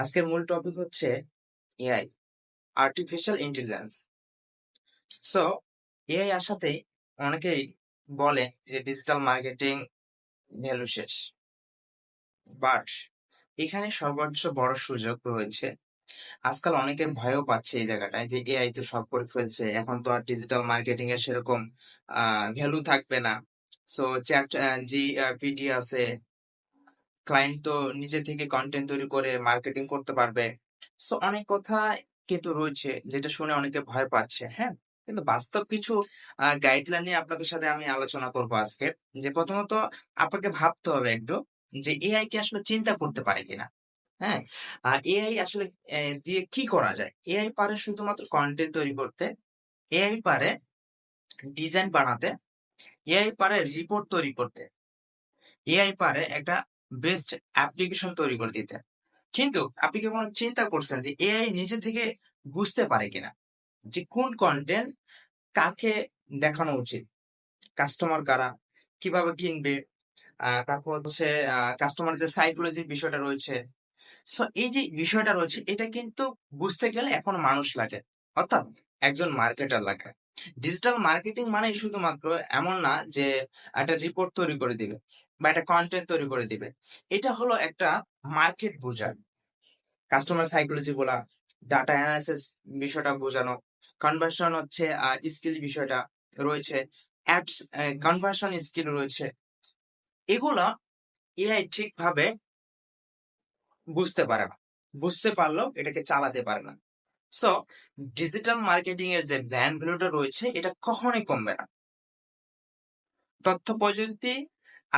আজকের মূল টপিক হচ্ছে AI, artificial intelligence. So AI আসাতেই অনেকেই বলে যে ডিজিটাল মার্কেটিং ভ্যালু শেষ। বাট এখানে সর্বোচ্চ বড় সুযোগ রয়েছে। আজকাল অনেকে ভয়ও পাচ্ছে এই জায়গাটায় যে এআই তো সব করে ফেলছে, এখন তো আর ডিজিটাল মার্কেটিং এর সেরকম ভ্যালু থাকবে না। সো চ্যাট জিপিটি আছে, ক্লায়েন্ট তো নিজে থেকে কন্টেন্ট তৈরি করে মার্কেটিং করতে পারবে। সো অনেক কথা কিন্তু রয়েছে যেটা শুনে অনেকে ভয় পাচ্ছে, হ্যাঁ? কিন্তু বাস্তব কিছু গাইডলাইন নিয়ে আপনাদের সাথে আমি আলোচনা করব আজকে। যে প্রথমত আপনাকে ভাবতে হবে একটু যে এআই কি আসলে চিন্তা করতে পারে কিনা? হ্যাঁ? এআই আসলে দিয়ে কি করা যায়? এআই পারে শুধুমাত্র কনটেন্ট তৈরি করতে, এআই পারে ডিজাইন বানাতে, এআই পারে রিপোর্ট তৈরি করতে, এআই পারে একটা বেস্ট অ্যাপ্লিকেশন তৈরি করে দিতে। কিন্তু আপনি কি কখনো চিন্তা করছেন যে এআই নিজে থেকে বুঝতে পারে কিনা যে কোন কন্টেন্ট কাকে দেখানো উচিত, কাস্টমার কারা, কিভাবে কিনবে, তারপর হচ্ছে কাস্টমার যে সাইকোলজির বিষয়টা রয়েছে। সো এই যে বিষয়টা রয়েছে এটা কিন্তু বুঝতে গেলে এখন মানুষ লাগে, অর্থাৎ একজন মার্কেটার লাগে। ডিজিটাল মার্কেটিং মানে শুধুমাত্র এমন না যে একটা রিপোর্ট তৈরি করে দিবে বা একটা কন্টেন্ট তৈরি করে দিবে। এটা হলো একটা মার্কেট বোঝা, কাস্টমার সাইকোলজি বলা, ডাটা অ্যানালাইসিস বিষয়টা বোঝানো, কনভার্সন হচ্ছে স্কিল বিষয়টা রয়েছে, অ্যাডস কনভার্সন স্কিল রয়েছে। এগুলা এআই ঠিকভাবে বুঝতে পারে না। বুঝতে পারলেও এটাকে চালাতে পারে না। সো ডিজিটাল মার্কেটিং এর যে ব্র্যান্ড ভ্যালুটা রয়েছে এটা কখনোই কমবে না। তথ্য প্রযুক্তি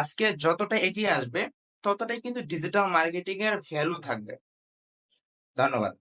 আজকে যতটা এগিয়ে আসবে ততটাই কিন্তু ডিজিটাল মার্কেটিং এর ভ্যালু থাকবে। ধন্যবাদ।